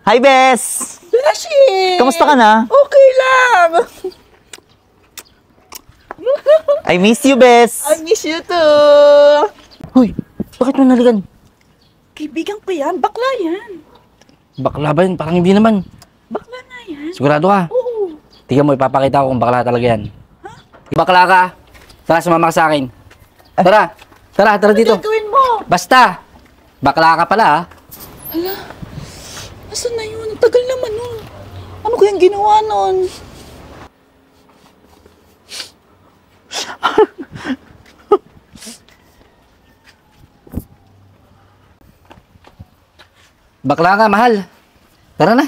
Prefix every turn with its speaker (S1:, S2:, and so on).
S1: Hi, Bes!
S2: Beshi!
S1: Kamusta ka na?
S2: Okay lang!
S1: I miss you, Bes!
S2: I miss you too!
S1: Hoy, bakit mo naligan?
S2: Kaibigan ko yan, bakla yan.
S3: Bakla ba yun? Parang hindi naman.
S2: Bakla nga yan.
S3: Sigurado ka?
S2: Oo.
S3: Tingnan mo, ipapakita ko kung bakla talaga yan. Bakla ka? Tara, sumama ka sa akin. Tara! Tara dito.
S2: Ano gagawin mo?
S3: Basta! Bakla ka pala, ha?
S2: Hala, asan na yun? Tagal naman nun. Ano kayang ginawa nun?
S3: Bakla ka, mahal. Tara na.